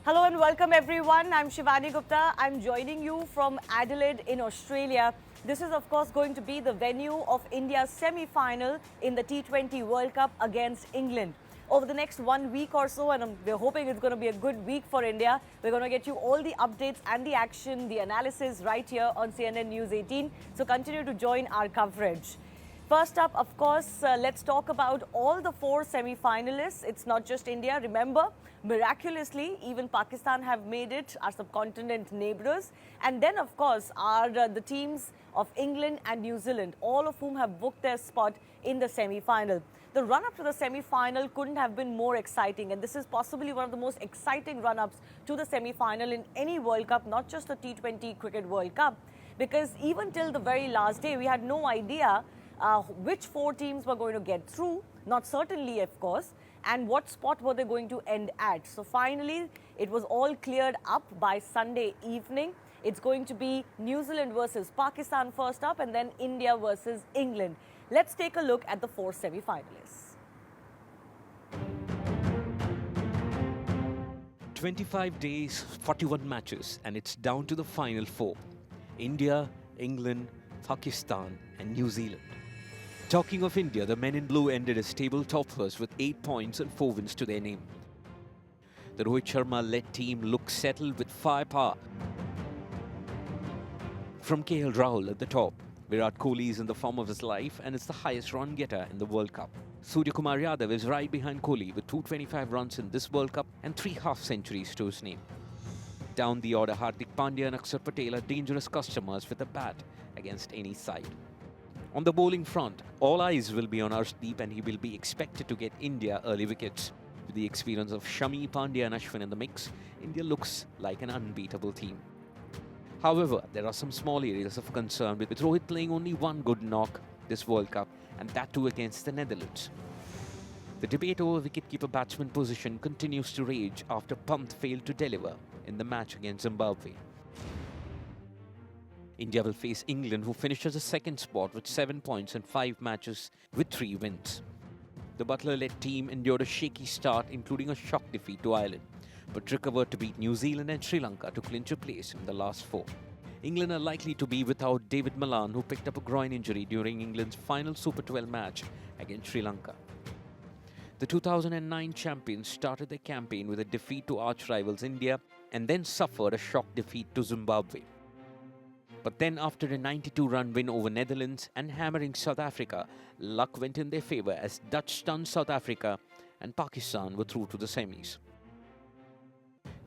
Hello and welcome everyone. I'm Shivani Gupta. I'm joining you from Adelaide in Australia. This is of course going to be the venue of India's semi-final in the T20 World Cup against England. Over the next 1 week or so, and we're hoping it's going to be a good week for India, we're going to get you all the updates and the action, the analysis right here on CNN News 18. So continue to join our coverage. First up, of course, let's talk about all the four semi-finalists. It's not just India. Remember, miraculously, even Pakistan have made it, our subcontinent neighbours. And then, of course, are the teams of England and New Zealand, all of whom have booked their spot in the semi-final. The run-up to the semi-final couldn't have been more exciting, and this is possibly one of the most exciting run-ups to the semi-final in any World Cup, not just the T20 Cricket World Cup, because even till the very last day, we had no idea which four teams were going to get through, not certainly, of course, and what spot were they going to end at. So finally, it was all cleared up by Sunday evening. It's going to be New Zealand versus Pakistan first up, and then India versus England. Let's take a look at the four semi-finalists. 25 days, 41 matches, and it's down to the final four. India, England, Pakistan and New Zealand. Talking of India, the men in blue ended as table toppers with 8 points and 4 wins to their name. The Rohit Sharma-led team looks settled with firepower. From KL Rahul at the top, Virat Kohli is in the form of his life and is the highest run getter in the World Cup. Surya Kumar Yadav is right behind Kohli with 225 runs in this World Cup and 3 half-centuries to his name. Down the order, Hardik Pandya and Akshar Patel are dangerous customers with a bat against any side. On the bowling front, all eyes will be on Arshdeep and he will be expected to get India early wickets. With the experience of Shami, Pandya and Ashwin in the mix, India looks like an unbeatable team. However, there are some small areas of concern with Rohit playing only one good knock this World Cup, and that too against the Netherlands. The debate over wicketkeeper batsman position continues to rage after Pant failed to deliver in the match against Zimbabwe. India will face England, who finishes the second spot with 7 points in 5 matches with 3 wins. The Buttler-led team endured a shaky start, including a shock defeat to Ireland, but recovered to beat New Zealand and Sri Lanka to clinch a place in the last 4. England are likely to be without David Malan, who picked up a groin injury during England's final Super 12 match against Sri Lanka. The 2009 champions started their campaign with a defeat to arch-rivals India and then suffered a shock defeat to Zimbabwe. But then after a 92-run win over Netherlands and hammering South Africa, luck went in their favour as Dutch stunned South Africa and Pakistan were through to the semis.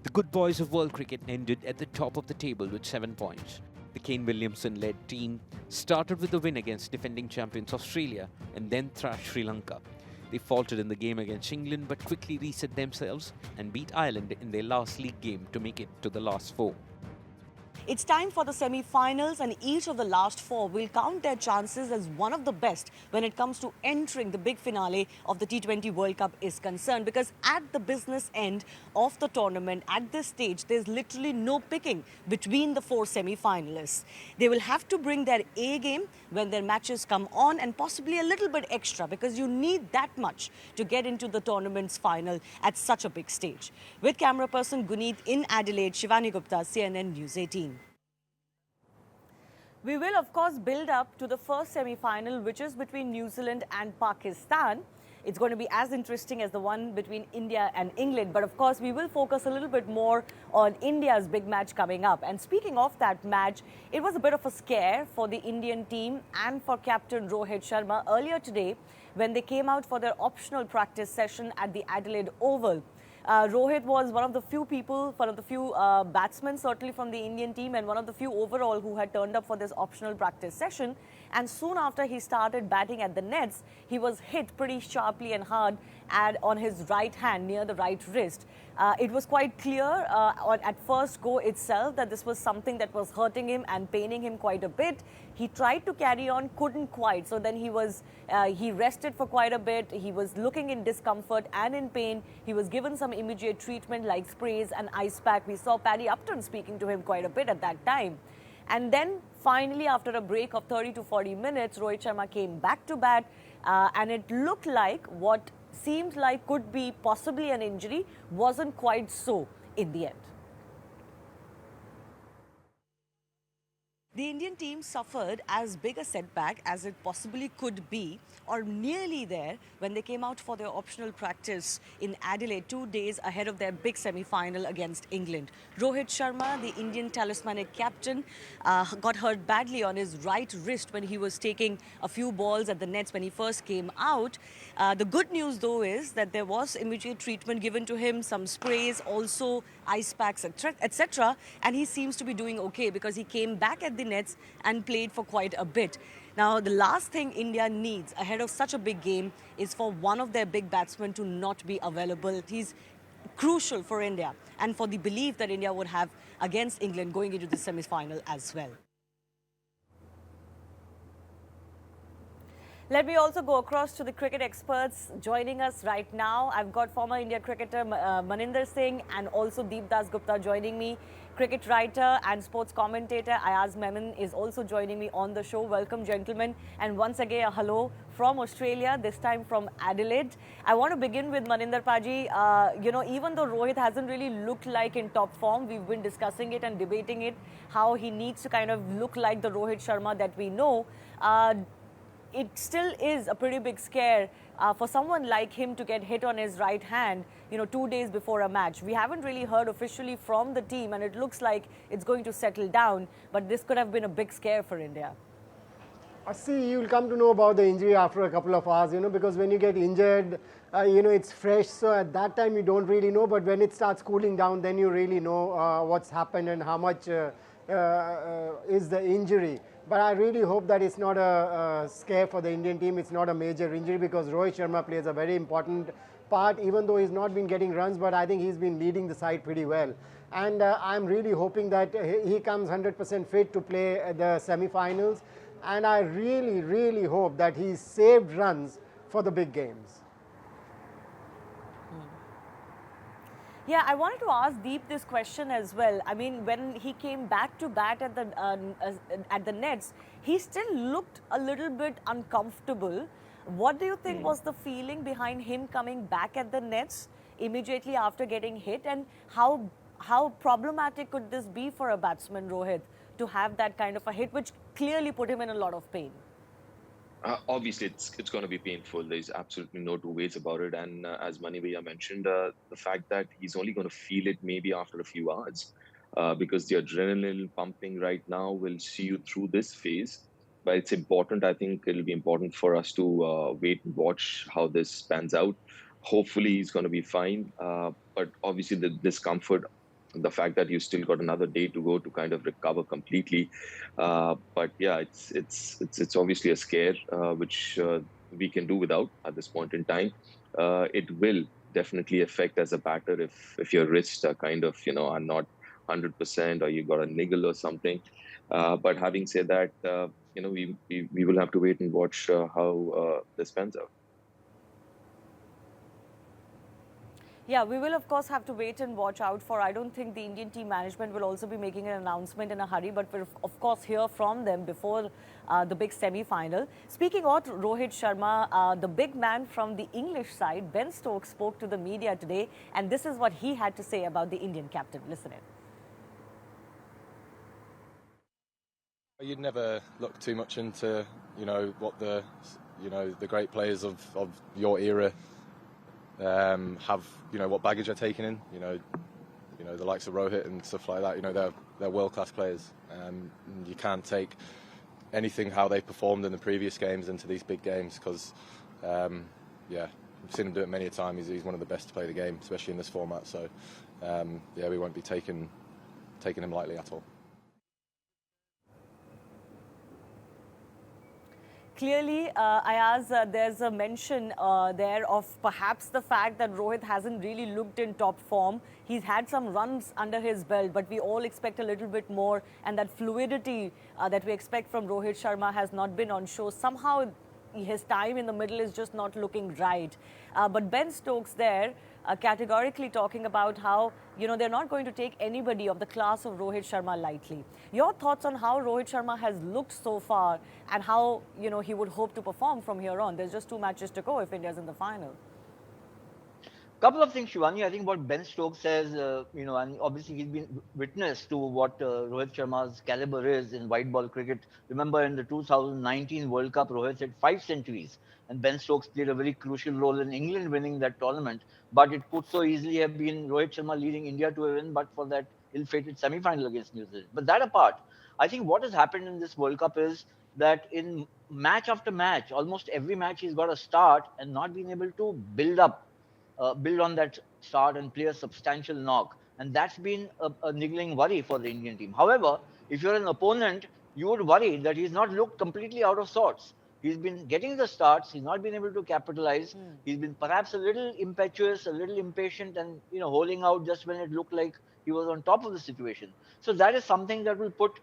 The good boys of world cricket ended at the top of the table with 7 points. The Kane Williamson-led team started with a win against defending champions Australia and then thrashed Sri Lanka. They faltered in the game against England but quickly reset themselves and beat Ireland in their last league game to make it to the last 4. It's time for the semi-finals, and each of the last 4 will count their chances as one of the best when it comes to entering the big finale of the T20 World Cup is concerned, because at the business end of the tournament, at this stage, there's literally no picking between the 4 semi-finalists. They will have to bring their A game when their matches come on, and possibly a little bit extra, because you need that much to get into the tournament's final at such a big stage. With camera person Guneet in Adelaide, Shivani Gupta, CNN News 18. We will, of course, build up to the first semi-final, which is between New Zealand and Pakistan. It's going to be as interesting as the one between India and England. But, of course, we will focus a little bit more on India's big match coming up. And speaking of that match, it was a bit of a scare for the Indian team and for captain Rohit Sharma earlier today when they came out for their optional practice session at the Adelaide Oval. Rohit was one of the few batsmen, certainly from the Indian team, and one of the few overall who had turned up for this optional practice session. And soon after he started batting at the nets, he was hit pretty sharply and hard on his right hand near the right wrist. It was quite clear at first go itself that this was something that was hurting him and paining him quite a bit. He tried to carry on, couldn't quite. So then he rested for quite a bit. He was looking in discomfort and in pain. He was given some immediate treatment like sprays and ice pack. We saw Paddy Upton speaking to him quite a bit at that time. And then finally, after a break of 30 to 40 minutes, Rohit Sharma came back to bat and it looked like what seemed like could be possibly an injury wasn't quite so. in the end. The Indian team suffered as big a setback as it possibly could be, or nearly there, when they came out for their optional practice in Adelaide 2 days ahead of their big semi-final against England. Rohit Sharma, the Indian talismanic captain, got hurt badly on his right wrist when he was taking a few balls at the nets when he first came out. The good news, though, is that there was immediate treatment given to him, some sprays, also ice packs, etc. And he seems to be doing okay because he came back at the nets and played for quite a bit. Now, the last thing India needs ahead of such a big game is for one of their big batsmen to not be available. He's crucial for India and for the belief that India would have against England going into the semi-final as well. Let me also go across to the cricket experts joining us right now. I've got former India cricketer Maninder Singh and also Deep Das Gupta joining me. Cricket writer and sports commentator Ayaz Memon is also joining me on the show. Welcome, gentlemen. And once again, a hello from Australia, this time from Adelaide. I want to begin with Maninder Paji. Even though Rohit hasn't really looked like in top form, we've been discussing it and debating it, how he needs to kind of look like the Rohit Sharma that we know. It still is a pretty big scare for someone like him to get hit on his right hand, 2 days before a match. We haven't really heard officially from the team, and it looks like it's going to settle down, but this could have been a big scare for India. I see, you'll come to know about the injury after a couple of hours, because when you get injured, it's fresh, so at that time you don't really know, but when it starts cooling down, then you really know what's happened and how much is the injury. But I really hope that it's not a scare for the Indian team. It's not a major injury because Rohit Sharma plays a very important part, even though he's not been getting runs, but I think he's been leading the side pretty well. And I'm really hoping that he comes 100% fit to play the semi-finals. And I really, really hope that he's saved runs for the big games. Yeah, I wanted to ask Deep this question as well. I mean, when he came back to bat at the nets, he still looked a little bit uncomfortable. What do you think was the feeling behind him coming back at the nets immediately after getting hit, and how problematic could this be for a batsman, Rohit, to have that kind of a hit, which clearly put him in a lot of pain? Obviously, it's going to be painful. There's absolutely no two ways about it. And as Mani Bhaiya mentioned, the fact that he's only going to feel it maybe after a few hours, because the adrenaline pumping right now will see you through this phase. But it's important. I think it'll be important for us to wait and watch how this pans out. Hopefully, he's going to be fine. But obviously, the discomfort, the fact that you still got another day to go to kind of recover completely. But yeah, it's obviously a scare, which we can do without at this point in time. It will definitely affect as a batter if your wrists are kind of, are not 100% or you got a niggle or something. But having said that, we will have to wait and watch how this pans out. Yeah, we will of course have to wait and watch out for. I don't think the Indian team management will also be making an announcement in a hurry, but we'll of course hear from them before the big semi-final. Speaking of Rohit Sharma, the big man from the English side, Ben Stokes, spoke to the media today, and this is what he had to say about the Indian captain. Listen in. You'd never look too much into, what the great players of your era have, what baggage they're taking in, the likes of Rohit and stuff like that. They're world-class players. You can't take anything how they performed in the previous games into these big games because, I've seen him do it many a time. He's one of the best to play the game, especially in this format. So, we won't be taking him lightly at all. Clearly, Ayaz, there's a mention there of perhaps the fact that Rohit hasn't really looked in top form. He's had some runs under his belt, but we all expect a little bit more. And that fluidity that we expect from Rohit Sharma has not been on show. Somehow, his time in the middle is just not looking right. But Ben Stokes there categorically talking about how, they're not going to take anybody of the class of Rohit Sharma lightly. Your thoughts on how Rohit Sharma has looked so far and how, he would hope to perform from here on? There's just 2 matches to go if India's in the final. Couple of things, Shivani. I think what Ben Stokes says, and obviously he's been witness to what Rohit Sharma's caliber is in white ball cricket. Remember in the 2019 World Cup, Rohit had 5 centuries, and Ben Stokes played a very crucial role in England winning that tournament. But it could so easily have been Rohit Sharma leading India to a win, but for that ill-fated semi-final against New Zealand. But that apart, I think what has happened in this World Cup is that in match after match, almost every match he's got a start and not been able to build on that start and play a substantial knock. And that's been a niggling worry for the Indian team. However, if you're an opponent, you would worry that he's not looked completely out of sorts. He's been getting the starts. He's not been able to capitalize. He's been perhaps a little impetuous, a little impatient, and holding out just when it looked like he was on top of the situation. So that is something that will put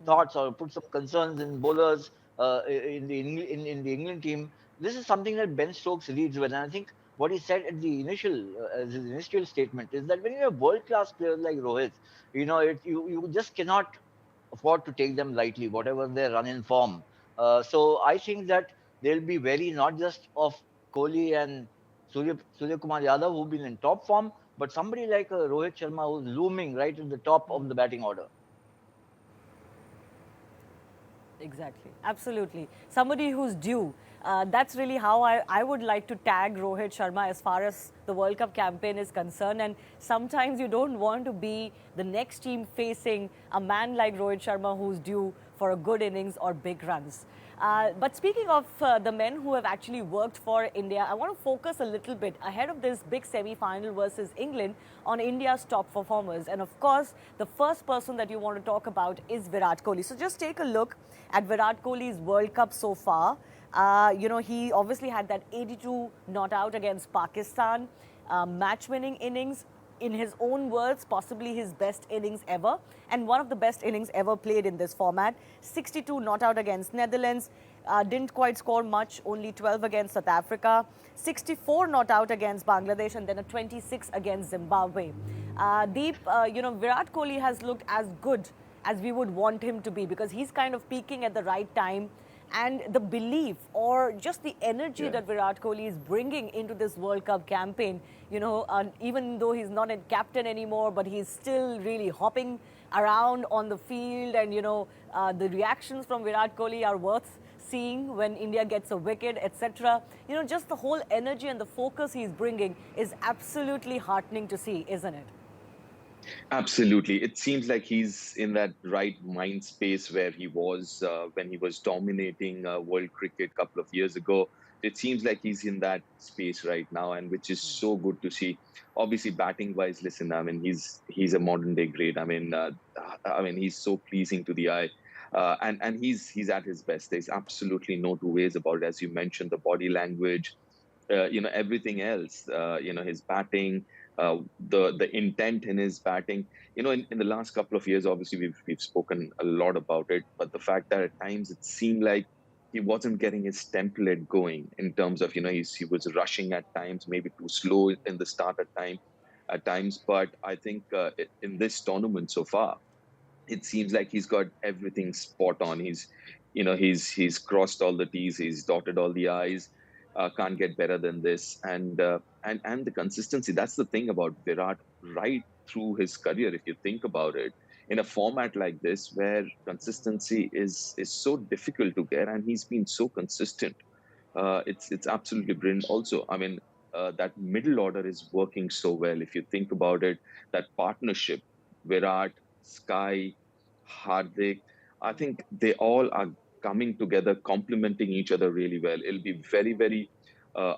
thoughts or put some concerns in bowlers in the England team. This is something that Ben Stokes reads well, and I think what he said at the his initial statement is that when you have world-class players like Rohit, you just cannot afford to take them lightly, whatever their run in form. So I think that they'll be wary not just of Kohli and Surya Kumar Yadav, who've been in top form, but somebody like Rohit Sharma, who's looming right at the top of the batting order. Exactly. Absolutely. Somebody who's due. That's really how I would like to tag Rohit Sharma as far as the World Cup campaign is concerned. And sometimes you don't want to be the next team facing a man like Rohit Sharma who's due for a good innings or big runs. But speaking of the men who have actually worked for India, I want to focus a little bit ahead of this big semi-final versus England on India's top performers. And of course, the first person that you want to talk about is Virat Kohli. So just take a look at Virat Kohli's World Cup so far. He obviously had that 82 not out against Pakistan, match-winning innings. In his own words, possibly his best innings ever, and one of the best innings ever played in this format. 62 not out against Netherlands, didn't quite score much, only 12 against South Africa, 64 not out against Bangladesh, and then a 26 against Zimbabwe. Virat Kohli has looked as good as we would want him to be, because he's kind of peaking at the right time. And the belief or just the energy that Virat Kohli is bringing into this World Cup campaign, even though he's not a captain anymore, but he's still really hopping around on the field. And, the reactions from Virat Kohli are worth seeing when India gets a wicket, etc. Just the whole energy and the focus he's bringing is absolutely heartening to see, isn't it? Absolutely. It seems like he's in that right mind space where he was when he was dominating world cricket a couple of years ago. It seems like he's in that space right now, and which is so good to see. Obviously, batting wise, listen, I mean, he's a modern day great. I mean, he's so pleasing to the eye. And he's at his best. There's absolutely no two ways about it. As you mentioned, the body language, everything else, his batting, the intent in his batting. In the last couple of years, obviously we've spoken a lot about it, but the fact that at times it seemed like he wasn't getting his template going in terms of, he was rushing at times, maybe too slow in the start at times. But I think in this tournament so far, it seems like he's got everything spot on. He's crossed all the T's, he's dotted all the I's. Can't get better than this, and the consistency. That's the thing about Virat right through his career. If you think about it, in a format like this where consistency is so difficult to get, and he's been so consistent, it's absolutely brilliant. Also, I mean, that middle order is working so well. If you think about it, that partnership, Virat, Sky, Hardik, I think they all are coming together, complementing each other really well. It'll be very, very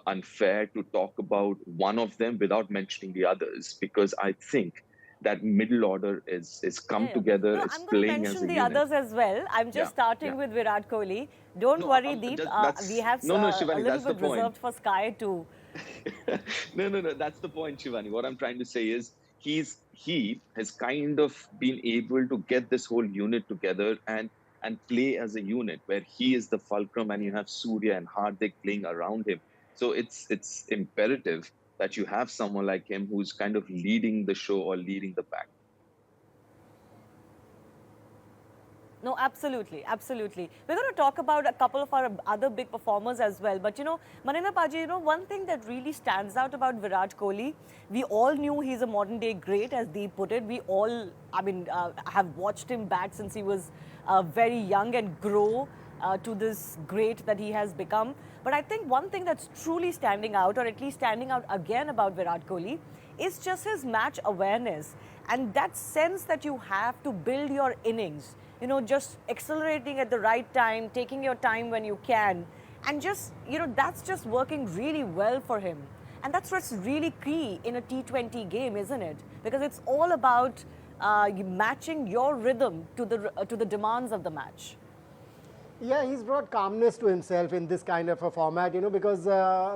unfair to talk about one of them without mentioning the others, because I think that middle order is come together. No, it's I'm going to playing as mention a the unit. others as well. I'm just starting with Virat Kohli. Don't worry, Deep. We have Shivani, a little bit reserved for Sky too. No. That's the point, Shivani. What I'm trying to say is he has kind of been able to get this whole unit together and play as a unit where he is the fulcrum and you have Surya and Hardik playing around him. So it's imperative that you have someone like him who's kind of leading the show or leading the pack. No, absolutely, absolutely. We're going to talk about a couple of our other big performers as well. But Manina Paji, one thing that really stands out about Virat Kohli, we all knew he's a modern day great, as Deep put it. We all, have watched him bat since he was very young and grow to this great that he has become. But I think one thing that's truly standing out, or at least standing out again about Virat Kohli, is just his match awareness and that sense that you have to build your innings. Just accelerating at the right time, taking your time when you can, and just, that's just working really well for him. And that's what's really key in a T20 game, isn't it? Because it's all about matching your rhythm to the demands of the match. Yeah, he's brought calmness to himself in this kind of a format, because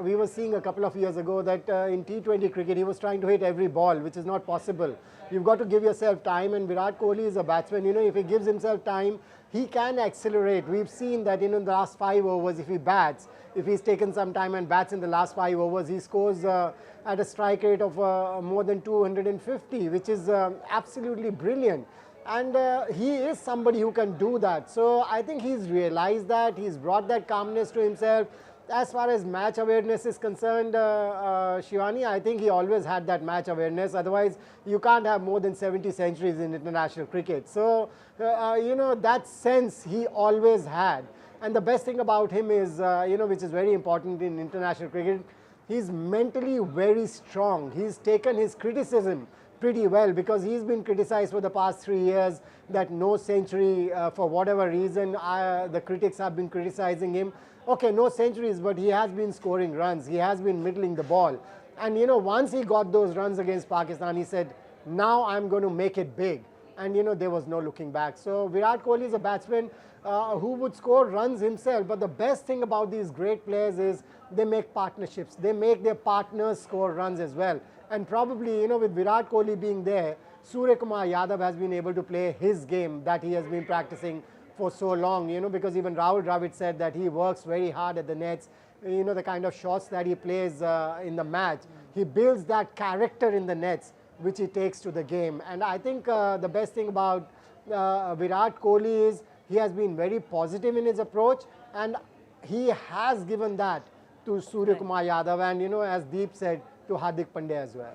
we were seeing a couple of years ago that in T20 cricket he was trying to hit every ball, which is not possible. You've got to give yourself time, and Virat Kohli is a batsman, if he gives himself time, he can accelerate. We've seen that in the last 5 overs, if he bats, if he's taken some time and bats in the last 5 overs, he scores at a strike rate of more than 250, which is absolutely brilliant. And he is somebody who can do that. So I think he's realized that, he's brought that calmness to himself. As far as match awareness is concerned, Shivani, I think he always had that match awareness. Otherwise, you can't have more than 70 centuries in international cricket. So, that sense he always had. And the best thing about him is, which is very important in international cricket, he's mentally very strong. He's taken his criticism pretty well, because he's been criticized for the past 3 years that no century, for whatever reason, the critics have been criticizing him. Okay, no centuries, but he has been scoring runs. He has been middling the ball. And once he got those runs against Pakistan, he said, now I'm going to make it big. And there was no looking back. So Virat Kohli is a batsman who would score runs himself. But the best thing about these great players is they make partnerships. They make their partners score runs as well. And probably, with Virat Kohli being there, Surya Kumar Yadav has been able to play his game that he has been practicing for so long, because even Rahul Dravid said that he works very hard at the nets, the kind of shots that he plays in the match. He builds that character in the nets, which he takes to the game. And I think the best thing about Virat Kohli is he has been very positive in his approach, and he has given that to Surya Kumar Yadav and, as Deep said, to Hardik Pandya as well.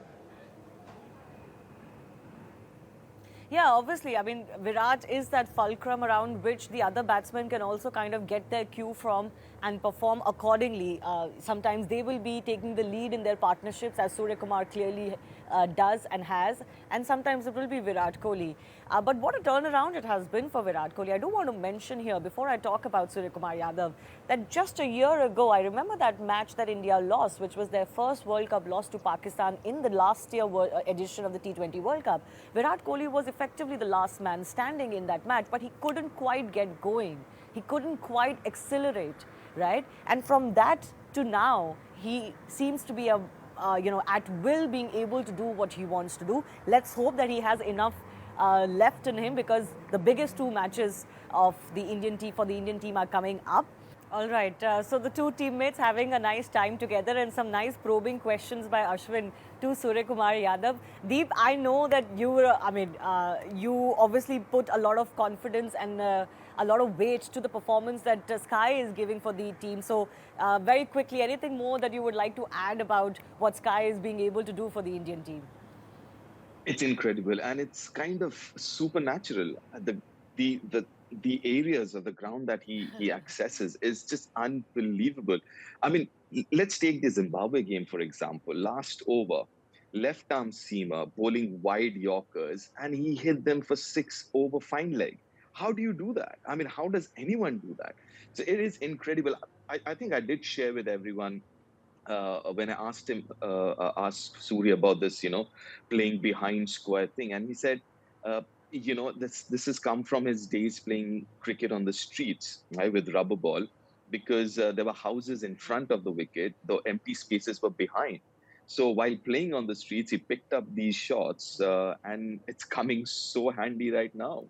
Yeah, obviously. Virat is that fulcrum around which the other batsmen can also kind of get their cue from and perform accordingly. Sometimes they will be taking the lead in their partnerships, as Surya Kumar clearly does and has, and sometimes it will be Virat Kohli. But what a turnaround it has been for Virat Kohli. I do want to mention here, before I talk about Surya Kumar Yadav, that just a year ago, I remember that match that India lost, which was their first World Cup loss to Pakistan in the last year edition of the T20 World Cup. Virat Kohli was effectively the last man standing in that match, but he couldn't quite get going. He couldn't quite accelerate, right? And from that to now, he seems to be at will being able to do what he wants to do. Let's hope that he has enough left in him, because the biggest 2 matches of the Indian team are coming up. All right, so the 2 teammates having a nice time together, and some nice probing questions by Ashwin to Surya Kumar Yadav. Deep, I know that you were, you obviously put a lot of confidence and a lot of weight to the performance that Sky is giving for the team. So very quickly, anything more that you would like to add about what Sky is being able to do for the Indian team? It's incredible, and it's kind of supernatural. The areas of the ground that he accesses is just unbelievable. Let's take the Zimbabwe game, for example. Last over, left arm seamer bowling wide Yorkers, and he hit them for 6 over fine leg. How do you do that? How does anyone do that? So it is incredible. I think I did share with everyone when I asked Surya about this, playing behind square thing, and he said, this has come from his days playing cricket on the streets, right, with rubber ball, because there were houses in front of the wicket, the empty spaces were behind. So while playing on the streets, he picked up these shots, and it's coming so handy right now.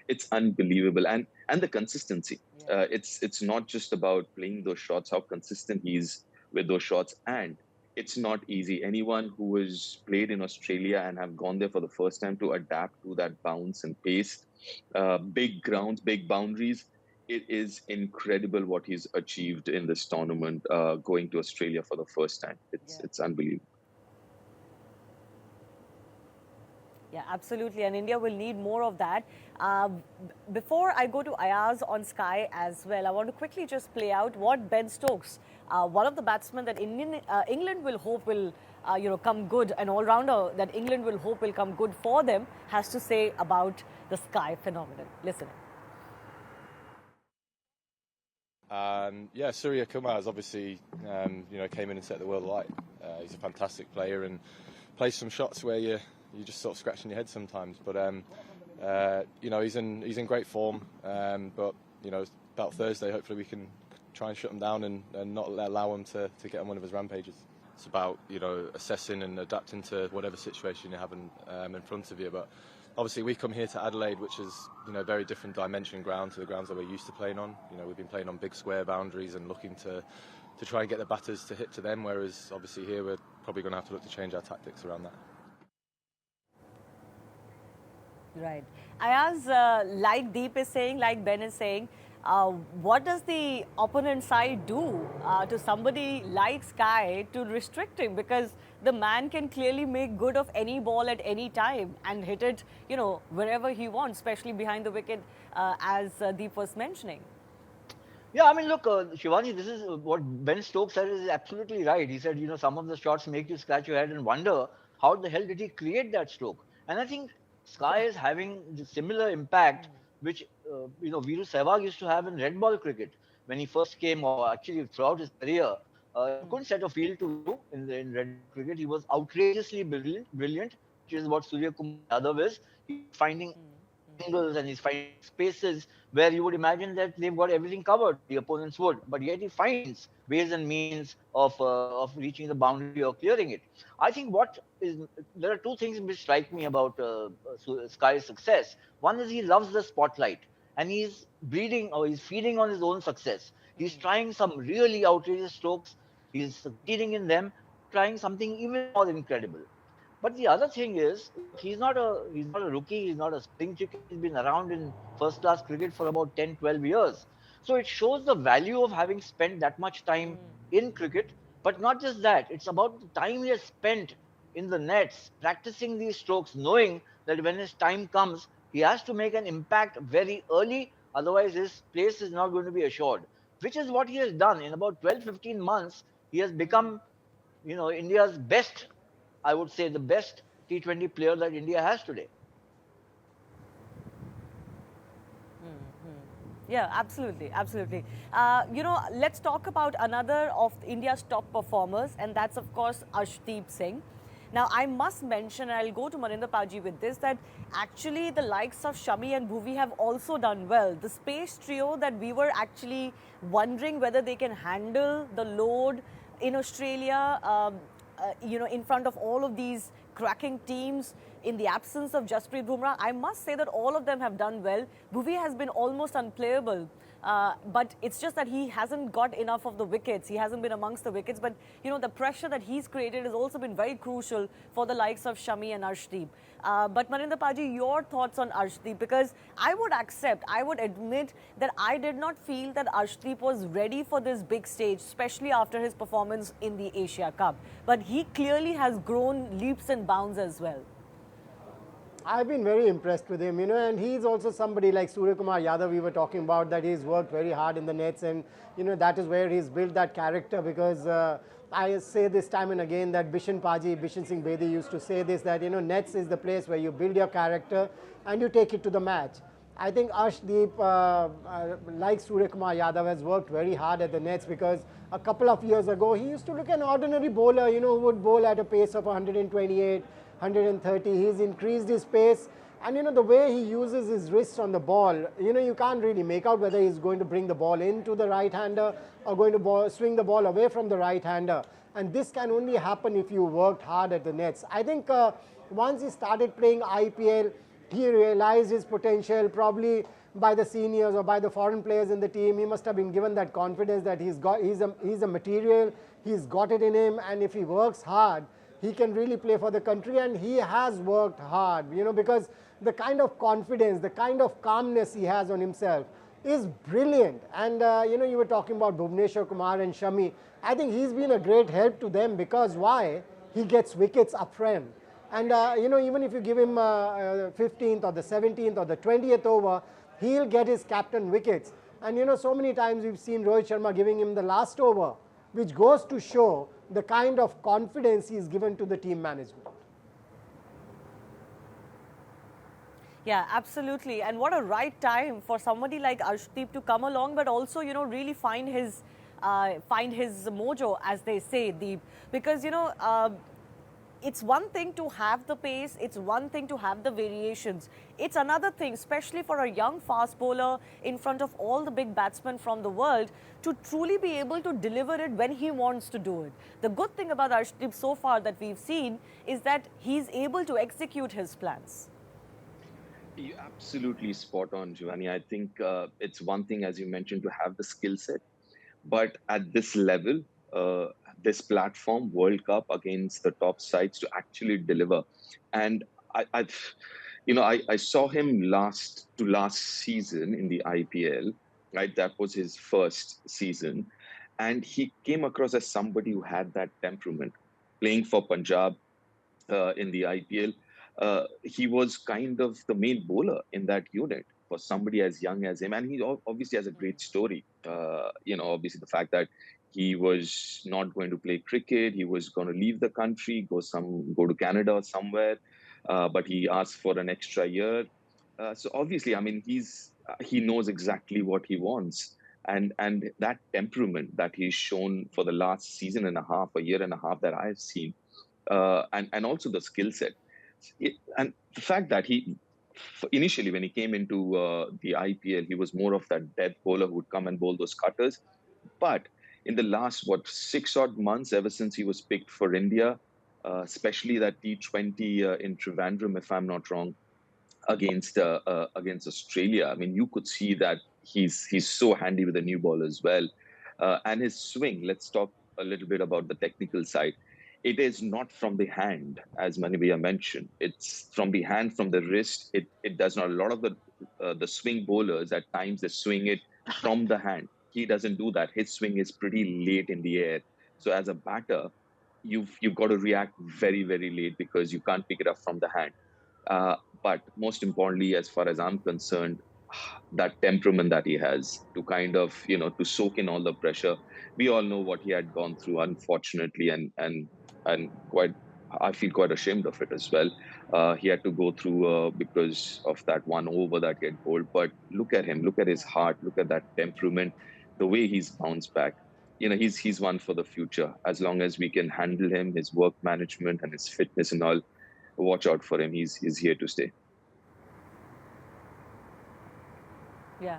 It's unbelievable, and the consistency. It's not just about playing those shots, how consistent he is with those shots, and it's not easy. Anyone who has played in Australia and have gone there for the first time to adapt to that bounce and pace, big grounds, big boundaries, it is incredible what he's achieved in this tournament, going to Australia for the first time. It's unbelievable. Yeah, absolutely. And India will need more of that. Before I go to Ayaz on Sky as well, I want to quickly just play out what Ben Stokes, one of the batsmen that England will hope will come good, an all-rounder that England will hope will come good for them, has to say about the Sky phenomenon. Listen. Yeah, Surya Kumar has obviously, came in and set the world alight. He's a fantastic player and plays some shots where you're just sort of scratching your head sometimes. But he's in great form. But about Thursday, hopefully we can try and shut him down and not allow him to get on one of his rampages. It's about assessing and adapting to whatever situation you have in front of you. But obviously we come here to Adelaide, which is a very different dimension ground to the grounds that we're used to playing on. We've been playing on big square boundaries and looking to try and get the batters to hit to them. Whereas obviously here we're probably going to have to look to change our tactics around that. Right. Ayaz, like Deep is saying, like Ben is saying, what does the opponent side do to somebody like Sky to restrict him? Because the man can clearly make good of any ball at any time and hit it, wherever he wants, especially behind the wicket, as Deep was mentioning. Yeah, I mean, look, Shivani, this is what Ben Stokes said is absolutely right. He said, some of the shots make you scratch your head and wonder how the hell did he create that stroke? And I think Sky is having the similar impact which Viru Sehwag used to have in red ball cricket when he first came, or actually throughout his career. Couldn't set a field to do in red cricket. He was outrageously brilliant, which is what Surya Kumar Yadav is. He's finding angles and he's finding spaces where you would imagine that they've got everything covered, the opponents would, but yet he finds ways and means of reaching the boundary or clearing it. I think there are two things which strike me about Sky's success. One is he loves the spotlight and he's feeding on his own success. He's trying some really outrageous strokes. He's succeeding in them, trying something even more incredible. But the other thing is, he's not a rookie, he's not a spring chicken. He's been around in first-class cricket for about 10, 12 years. So it shows the value of having spent that much time in cricket. But not just that, it's about the time he has spent in the nets, practicing these strokes, knowing that when his time comes, he has to make an impact very early, otherwise his place is not going to be assured. Which is what he has done. In about 12, 15 months, he has become, India's best, I would say the best T20 player that India has today. Yeah, absolutely, absolutely. Let's talk about another of India's top performers, and that's of course Arshdeep Singh. Now, I must mention, and I'll go to Maninder Paji with this, that actually the likes of Shami and Bhuvi have also done well. The Space Trio that we were actually wondering whether they can handle the load in Australia, in front of all of these cracking teams in the absence of Jasprit Bumrah, I must say that all of them have done well. Bhuvi has been almost unplayable, but it's just that he hasn't got enough of the wickets. He hasn't been amongst the wickets, but the pressure that he's created has also been very crucial for the likes of Shami and Arshdeep. But Maninder Paji, your thoughts on Arshdeep? Because I would admit that I did not feel that Arshdeep was ready for this big stage, especially after his performance in the Asia Cup. But he clearly has grown leaps and bounds as well. I've been very impressed with him, and he's also somebody like Surya Kumar Yadav we were talking about, that he's worked very hard in the nets, and that is where he's built that character. Because I say this time and again that Bishan Singh Bedi used to say this, that nets is the place where you build your character and you take it to the match. I think Arshdeep, like Surya Kumar Yadav, has worked very hard at the nets, because a couple of years ago he used to look an ordinary bowler, who would bowl at a pace of 128, 130. He's increased his pace, and the way he uses his wrists on the ball, you can't really make out whether he's going to bring the ball into the right-hander or going to swing the ball away from the right-hander. And this can only happen if you worked hard at the nets. I think once he started playing IPL, he realized his potential. Probably by the seniors or by the foreign players in the team. He must have been given that confidence that he's a material, he's got it in him, and if he works hard, he can really play for the country, and he has worked hard, because the kind of confidence, the kind of calmness he has on himself is brilliant. And, you were talking about Bhuvneshwar Kumar and Shami. I think he's been a great help to them because why? He gets wickets up front. And, even if you give him 15th or the 17th or the 20th over, he'll get his captain wickets. And, so many times we've seen Rohit Sharma giving him the last over, which goes to show the kind of confidence he's given to the team management. Yeah, absolutely. And what a right time for somebody like Arshdeep to come along, but also, really find his mojo, as they say, Deep. Because, it's one thing to have the pace, it's one thing to have the variations. It's another thing, especially for a young fast bowler in front of all the big batsmen from the world, to truly be able to deliver it when he wants to do it. The good thing about Arshdeep so far that we've seen is that he's able to execute his plans. You're absolutely spot on, Giovanni. I think it's one thing, as you mentioned, to have the skill set. But at this level, this platform, World Cup, against the top sides to actually deliver. And I saw him last season in the IPL, right? That was his first season. And he came across as somebody who had that temperament. Playing for Punjab in the IPL, he was kind of the main bowler in that unit for somebody as young as him. And he obviously has a great story. Obviously the fact that he was not going to play cricket, he was going to leave the country, go to Canada or somewhere, but he asked for an extra year. So obviously, I mean, he knows exactly what he wants. And that temperament that he's shown for the last season and a half, a year and a half that I've seen, and also the skill set. And the fact that initially when he came into the IPL, he was more of that death bowler who would come and bowl those cutters. But in the last, 6 odd months, ever since he was picked for India, especially that T20 in Trivandrum, if I'm not wrong, against Australia, I mean, you could see that he's so handy with the new ball as well. And his swing, let's talk a little bit about the technical side. It is not from the hand, as Manibhaiya mentioned. It's from the hand, from the wrist. It does not. A lot of the swing bowlers, at times, they swing it from the hand. He doesn't do that. His swing is pretty late in the air. So as a batter, you've got to react very, very late because you can't pick it up from the hand. But most importantly, as far as I'm concerned, that temperament that he has to kind of, to soak in all the pressure. We all know what he had gone through, unfortunately, and quite, I feel quite ashamed of it as well. He had to go through because of that one over that he had bowled. But look at him, look at his heart, look at that temperament, the way he's bounced back. He's one for the future. As long as we can handle him, his work management and his fitness and all, watch out for him. He's here to stay. Yeah.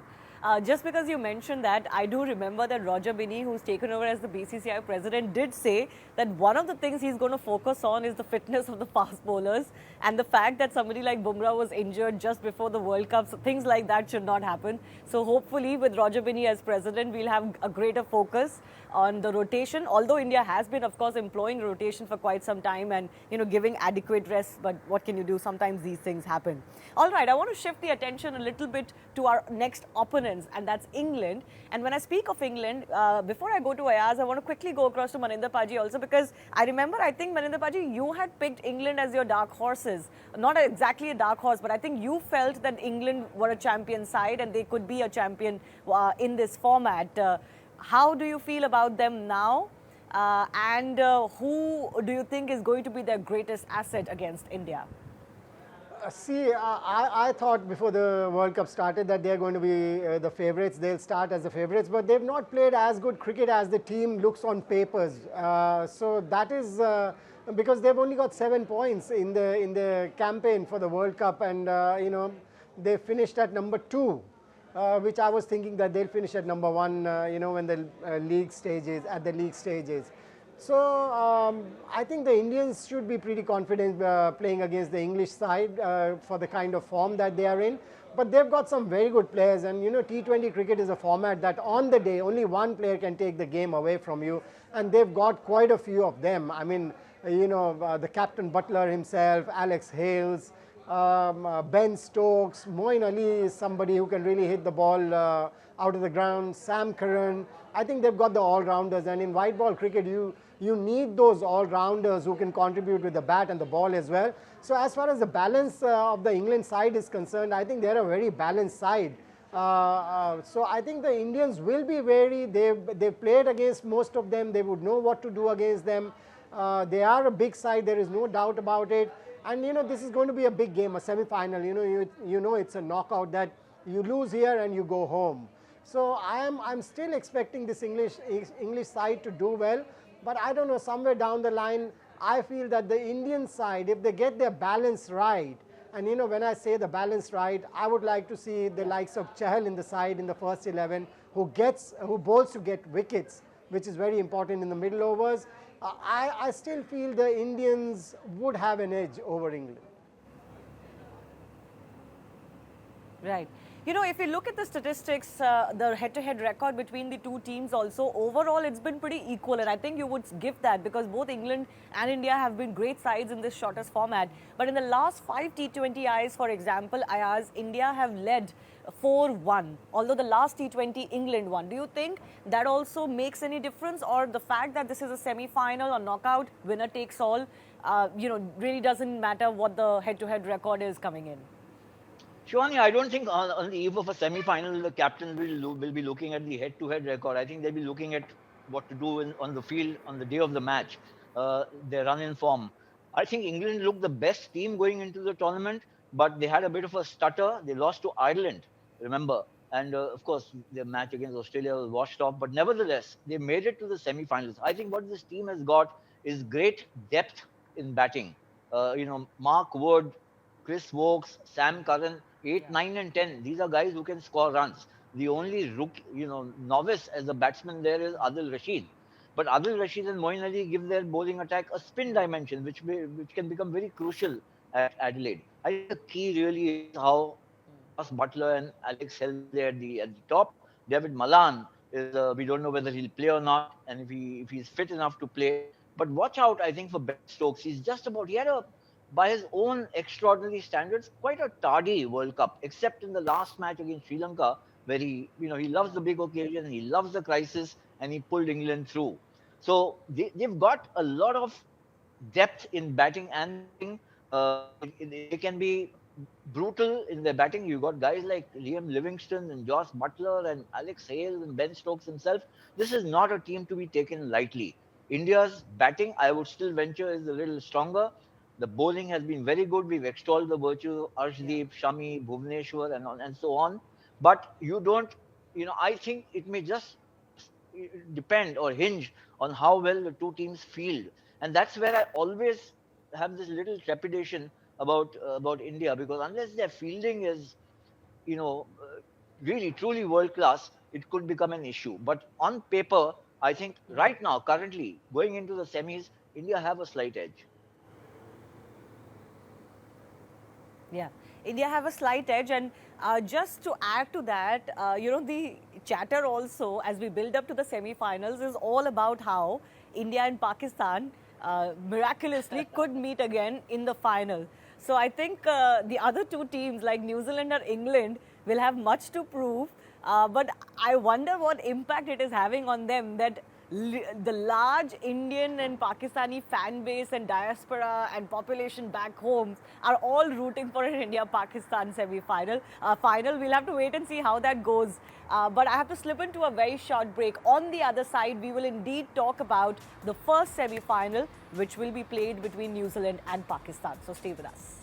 Just because you mentioned that, I do remember that Roger Binny, who's taken over as the BCCI president, did say that one of the things he's going to focus on is the fitness of the fast bowlers, and the fact that somebody like Bumrah was injured just before the World Cup. So things like that should not happen. So hopefully with Roger Binny as president, we'll have a greater focus on the rotation, although India has been, of course, employing rotation for quite some time and, giving adequate rest. But what can you do? Sometimes these things happen. All right, I want to shift the attention a little bit to our next opponents, and that's England. And when I speak of England, before I go to Ayaz, I want to quickly go across to Maninder Paji also, because I remember, I think, Maninder Paji, you had picked England as your dark horses. Not exactly a dark horse, but I think you felt that England were a champion side and they could be a champion in this format. How do you feel about them now? And who do you think is going to be their greatest asset against India? I thought before the World Cup started that they're going to be the favourites. They'll start as the favourites, but they've not played as good cricket as the team looks on papers. So that is because they've only got 7 points in the campaign for the World Cup, and they finished at number 2. Which I was thinking that they'll finish at number 1, when the league stages, at the league stages. So I think the Indians should be pretty confident playing against the English side for the kind of form that they are in. But they've got some very good players, and T20 cricket is a format that on the day only one player can take the game away from you, and they've got quite a few of them. I mean, the captain Buttler himself, Alex Hales, Ben Stokes, Moeen Ali is somebody who can really hit the ball out of the ground, Sam Curran. I think they've got the all-rounders, and in white ball cricket you need those all-rounders who can contribute with the bat and the ball as well. So as far as the balance of the England side is concerned, I think they're a very balanced side. So I think the Indians will be wary. They've played against most of them. They would know what to do against them. They are a big side. There is no doubt about it. And this is going to be a big game, a semi-final. You know it's a knockout that you lose here and you go home. So I'm still expecting this English side to do well. But I don't know, somewhere down the line, I feel that the Indian side, if they get their balance right, and when I say the balance right, I would like to see the likes of Chahal in the side in the first 11, who bowls to get wickets, which is very important in the middle overs. I still feel the Indians would have an edge over England. Right. If you look at the statistics, the head-to-head record between the two teams also, overall it's been pretty equal, and I think you would give that because both England and India have been great sides in this shortest format. But in the last 5 T20Is, for example, India have led 4-1, although the last T20 England won. Do you think that also makes any difference, or the fact that this is a semi-final or knockout, winner takes all, really doesn't matter what the head-to-head record is coming in? Shivani, I don't think on the eve of a semi-final, the captain will be looking at the head-to-head record. I think they'll be looking at what to do on the field on the day of the match, their run-in form. I think England looked the best team going into the tournament, but they had a bit of a stutter. They lost to Ireland, remember. And of course, their match against Australia was washed off. But nevertheless, they made it to the semi-finals. I think what this team has got is great depth in batting. Mark Wood, Chris Wokes, Sam Curran, 8, 9 and 10. These are guys who can score runs. The only novice as a batsman there is Adil Rashid. But Adil Rashid and Moeen Ali give their bowling attack a spin dimension, which can become very crucial at Adelaide. I think the key really is how Jos Buttler and Alex Hales there at the top. David Malan is we don't know whether he'll play or not, and if he's fit enough to play. But watch out, I think, for Ben Stokes. He had by his own extraordinary standards, quite a tardy World Cup, except in the last match against Sri Lanka, where he loves the big occasion, he loves the crisis, and he pulled England through. So they've got a lot of depth in batting and they can be brutal in their batting. You've got guys like Liam Livingstone and Jos Buttler and Alex Hales and Ben Stokes himself. This is not a team to be taken lightly. India's batting, I would still venture, is a little stronger. The bowling has been very good. We've extolled the virtue of Arshdeep, Shami, Bhuvneshwar, and so on. But I think it may just depend or hinge on how well the two teams field. And that's where I always have this little trepidation about India, because unless their fielding is, really, truly world class, it could become an issue. But on paper, I think right now, currently, going into the semis, India have a slight edge. Yeah, India have a slight edge, and just to add to that, the chatter also as we build up to the semi-finals is all about how India and Pakistan miraculously could meet again in the final. So I think the other two teams like New Zealand or England will have much to prove, but I wonder what impact it is having on them that the large Indian and Pakistani fan base and diaspora and population back home are all rooting for an India-Pakistan semi-final. We'll have to wait and see how that goes. But I have to slip into a very short break. On the other side, we will indeed talk about the first semi-final, which will be played between New Zealand and Pakistan. So stay with us.